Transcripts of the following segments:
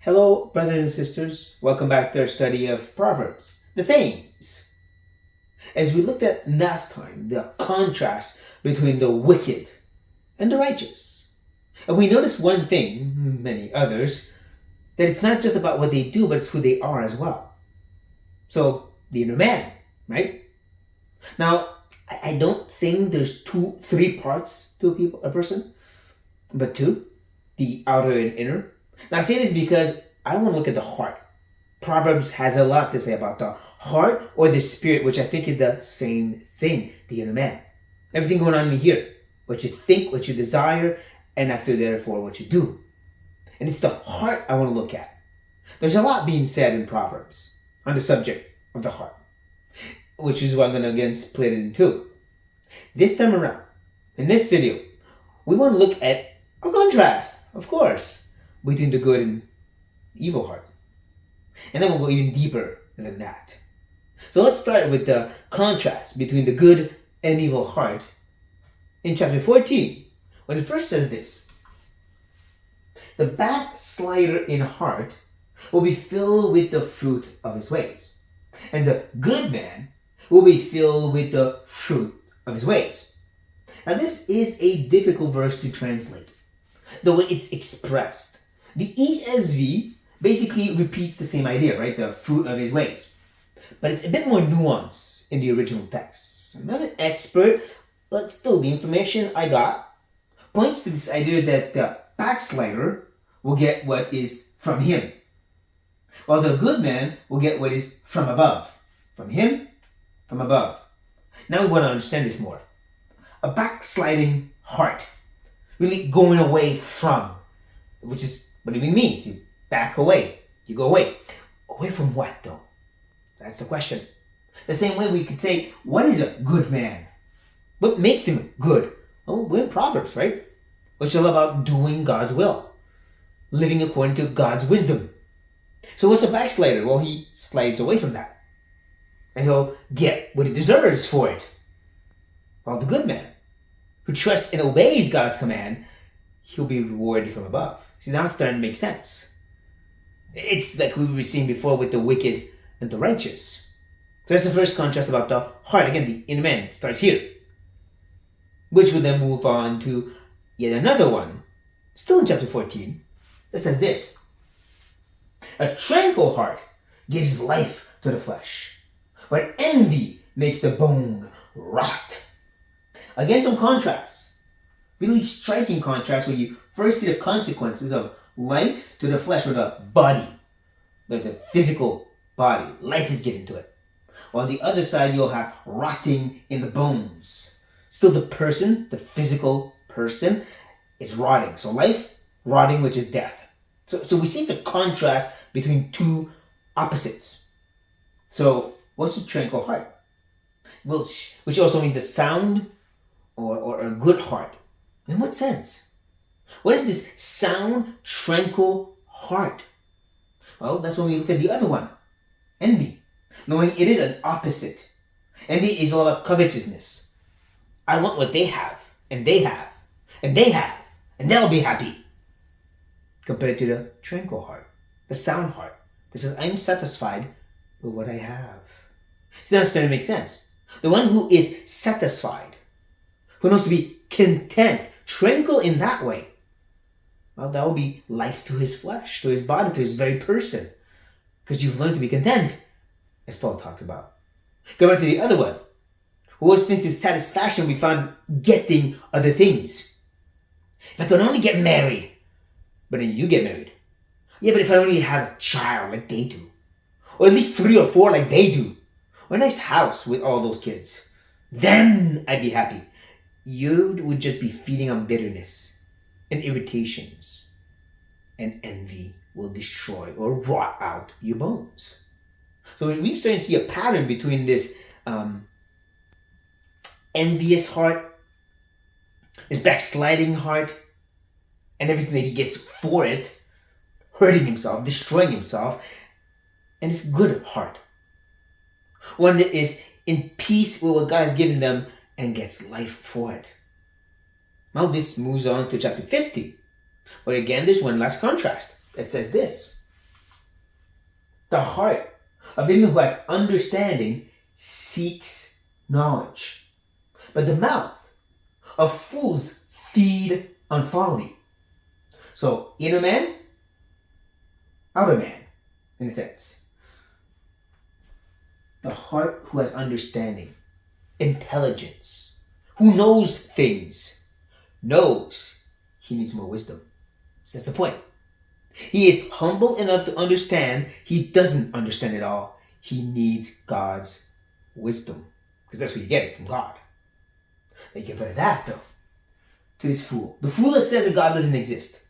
Hello, brothers and sisters. Welcome back to our study of Proverbs, the sayings. As we looked at last time, the contrast between the wicked and the righteous. And we noticed one thing, many others, that it's not just about what they do, but it's who they are as well. So, the inner man, right? Now, I don't think there's three parts to a person, but two, the outer and inner. Now, I say this because I want to look at the heart. Proverbs has a lot to say about the heart or the spirit, which I think is the same thing, the inner man. Everything going on in here. What you think, what you desire, and after therefore what you do. And it's the heart I want to look at. There's a lot being said in Proverbs on the subject of the heart, which is why I'm going to again split it in two. This time around, in this video, we want to look at a contrast, of course, between the good and evil heart. And then we'll go even deeper than that. So let's start with the contrast between the good and evil heart in chapter 14, when it first says this: the backslider in heart will be filled with the fruit of his ways, and the good man will be filled with the fruit of his ways. Now this is a difficult verse to translate, the way it's expressed. The ESV basically repeats the same idea, right? The fruit of his ways. But it's a bit more nuanced in the original text. I'm not an expert, but still the information I got points to this idea that the backslider will get what is from him, while the good man will get what is from above. From him, from above. Now we want to understand this more. A backsliding heart, really going away from, which is what it means. You back away. You go away. Away from what, though? That's the question. The same way we could say, what is a good man? What makes him good? Well, we're in Proverbs, right? Which is all about doing God's will, living according to God's wisdom. So what's a backslider? Well, he slides away from that, and he'll get what he deserves for it. While the good man, who trusts and obeys God's command, he'll be rewarded from above. See, now it's starting to make sense. It's like we were seeing before with the wicked and the righteous. So that's the first contrast about the heart. Again, the inner man starts here, which would then move on to yet another one, still in chapter 14, that says this: a tranquil heart gives life to the flesh, but envy makes the bone rot. Again, some contrasts. Really striking contrast when you first see the consequences of life to the flesh, or the body, like the physical body. Life is given to it. On the other side, you'll have rotting in the bones. Still the person, the physical person, is rotting. So life, rotting, which is death. So we see it's a contrast between two opposites. So what's a tranquil heart? Which also means a sound or a good heart. In what sense? What is this sound, tranquil heart? Well, that's when we look at the other one, envy. Knowing it is an opposite. Envy is all about covetousness. I want what they have, and they have, and they have, and they'll be happy. Compared to the tranquil heart, the sound heart that says, I'm satisfied with what I have. So now it's starting to make sense. The one who is satisfied, who knows to be content, tranquil in that way, well, that will be life to his flesh, to his body, to his very person. Because you've learned to be content, as Paul talks about. Go back to the other one, who always thinks his satisfaction will be found getting other things. If I could only get married, but then you get married. Yeah, but if I only have a child like they do, or at least 3 or 4 like they do, or a nice house with all those kids, then I'd be happy. You would just be feeding on bitterness and irritations, and envy will destroy or rot out your bones. So we start to see a pattern between this envious heart, this backsliding heart, and everything that he gets for it, hurting himself, destroying himself, and this good heart, one that is in peace with what God has given them and gets life for it. Now this moves on to chapter 50, where again there's one last contrast that says this: The heart of him who has understanding seeks knowledge. But the mouth of fools feed on folly. So, inner man, outer man, in a sense. The heart who has understanding, intelligence, who knows things, knows he needs more wisdom. That's the point. He is humble enough to understand he doesn't understand it all. He needs God's wisdom. Because that's where you get it, from God. But you compare that, though, to this fool. The fool that says that God doesn't exist.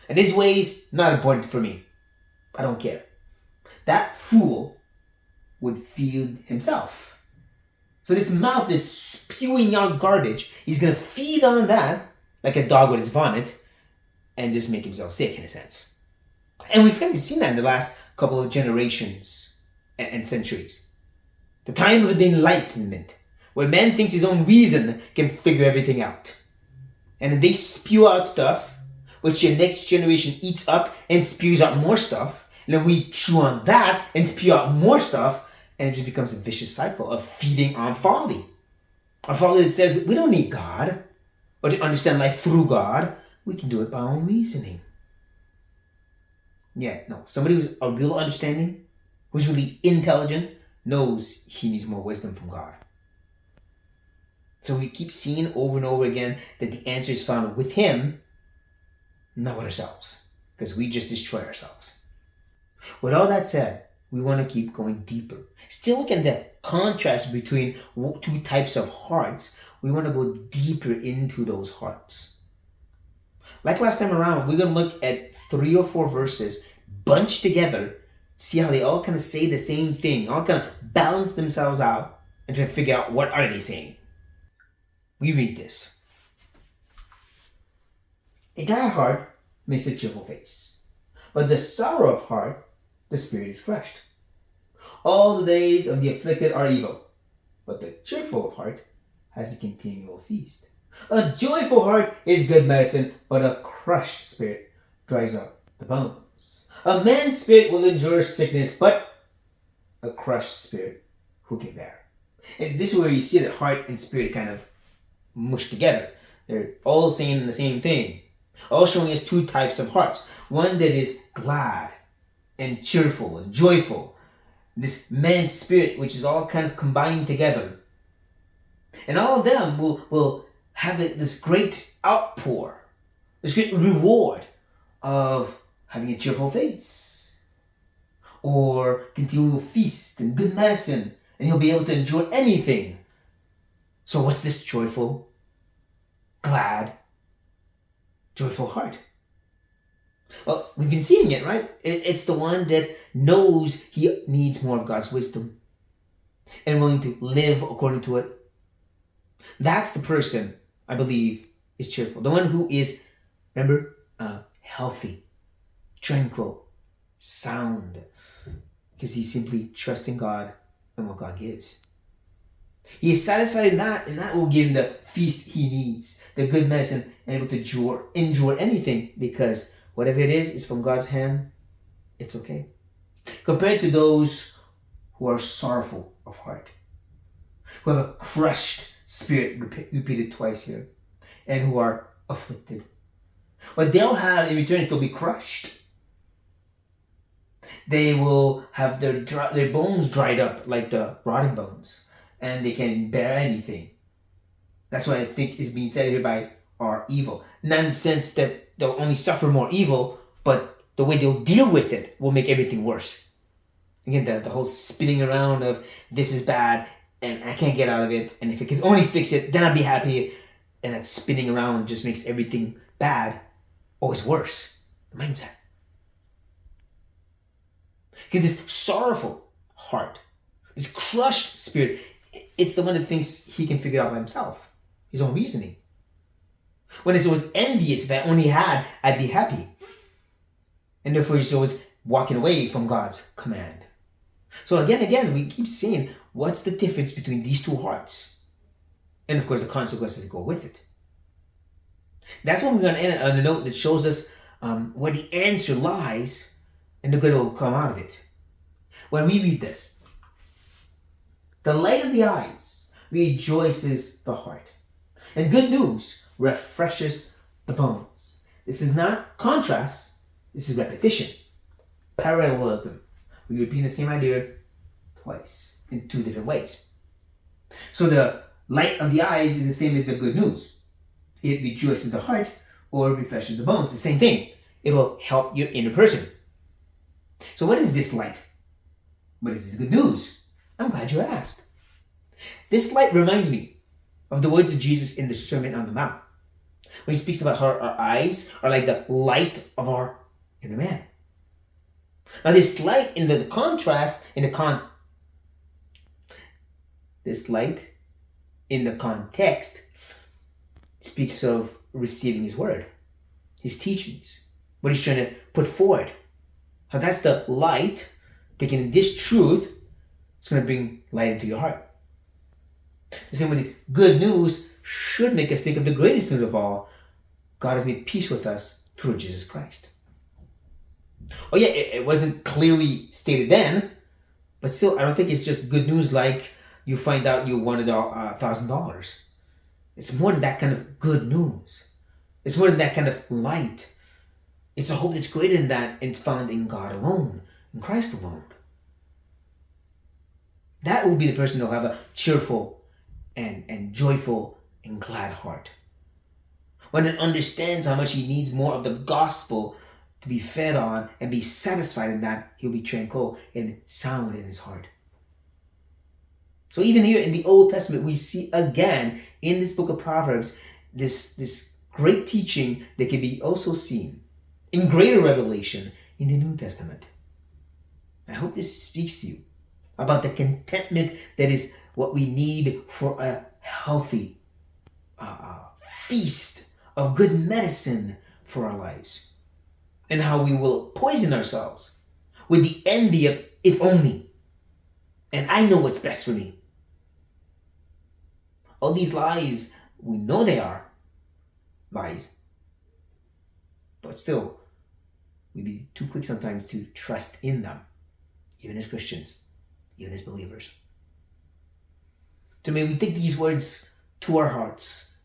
And his ways, not important for me. I don't care. That fool would feed himself. So this mouth is spewing out garbage. He's going to feed on that, like a dog with its vomit, and just make himself sick, in a sense. And we've kind of seen that in the last couple of generations and centuries. The time of the Enlightenment, where man thinks his own reason can figure everything out. And then they spew out stuff, which the next generation eats up and spews out more stuff. And then we chew on that and spew out more stuff. And it just becomes a vicious cycle of feeding on folly. A folly that says we don't need God, or to understand life through God. We can do it by our own reasoning. Yeah, no. Somebody who's a real understanding, who's really intelligent, knows he needs more wisdom from God. So we keep seeing over and over again that the answer is found with him, not with ourselves. Because we just destroy ourselves. With all that said, we want to keep going deeper. Still looking at that contrast between two types of hearts, we want to go deeper into those hearts. Like last time around, we're going to look at 3 or 4 verses bunched together, see how they all kind of say the same thing, all kind of balance themselves out, and try to figure out what are they saying. We read this. A glad heart makes a cheerful face, but the sorrow of heart, the spirit is crushed. All the days of the afflicted are evil, but the cheerful of heart has a continual feast. A joyful heart is good medicine, but a crushed spirit dries up the bones. A man's spirit will endure sickness, but a crushed spirit who can bear? And this is where you see that heart and spirit kind of mushed together. They're all saying the same thing. All showing us 2 types of hearts. One that is glad and cheerful and joyful. This man's spirit, which is all kind of combined together. And all of them will have this great outpour, this great reward of having a cheerful face, or continual feast and good medicine, and he'll be able to endure anything. So what's this joyful, glad, joyful heart? Well, we've been seeing it, right? It's the one that knows he needs more of God's wisdom and willing to live according to it. That's the person, I believe, is cheerful. The one who is, remember, healthy, tranquil, sound. Because he's simply trusting God and what God gives. He is satisfied in that, and that will give him the feast he needs, the good medicine, and able to endure anything, because whatever it is from God's hand, it's okay. Compared to those who are sorrowful of heart, who have a crushed spirit, repeated twice here, and who are afflicted. What they'll have in return, they'll be crushed. They will have their bones dried up like the rotting bones, and they can bear anything. That's what I think is being said here by are evil. Not in the sense that they'll only suffer more evil, but the way they'll deal with it will make everything worse. Again, the whole spinning around of this is bad and I can't get out of it, and if I can only fix it, then I'll be happy. And that spinning around just makes everything bad always worse. The mindset. Because this sorrowful heart, this crushed spirit, it's the one that thinks he can figure it out by himself, his own reasoning. When it's always envious, if I only had, I'd be happy. And therefore he's always walking away from God's command. So again, we keep seeing what's the difference between these 2 hearts. And of course the consequences that go with it. That's when we're going to end on a note that shows us where the answer lies and the good will come out of it. When we read this, the light of the eyes rejoices the heart, and good news refreshes the bones. This is not contrast, this is repetition, parallelism. We repeat the same idea twice in two different ways. So the light of the eyes is the same as the good news. It rejoices the heart or refreshes the bones. The same thing. It will help your inner person. So what is this light? What is this good news? I'm glad you asked. This light reminds me of the words of Jesus in the Sermon on the Mount, when he speaks about how our eyes are like the light of our inner man. Now this light in the contrast, this light in the context speaks of receiving his word, his teachings, what he's trying to put forward. How that's the light, taking this truth, it's going to bring light into your heart. The same way this good news should make us think of the greatest news of all. God has made peace with us through Jesus Christ. Oh yeah, it wasn't clearly stated then, but still, I don't think it's just good news like you find out you wanted $1,000. It's more than that kind of good news. It's more than that kind of light. It's a hope that's greater than that, and it's found in God alone, in Christ alone. That will be the person who will have a cheerful and joyful and glad heart. When it understands how much he needs more of the gospel to be fed on and be satisfied in that, he'll be tranquil and sound in his heart. So even here in the Old Testament, we see again in this book of Proverbs this great teaching that can be also seen in greater revelation in the New Testament. I hope this speaks to you about the contentment that is what we need for a healthy feast of good medicine for our lives, and how we will poison ourselves with the envy of if only, and I know what's best for me. All these lies, we know they are lies, but still, we be too quick sometimes to trust in them, even as Christians, even as believers. So may we take these words to our hearts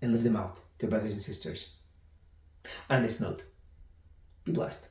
and live them out to our brothers and sisters. On this note, be blessed.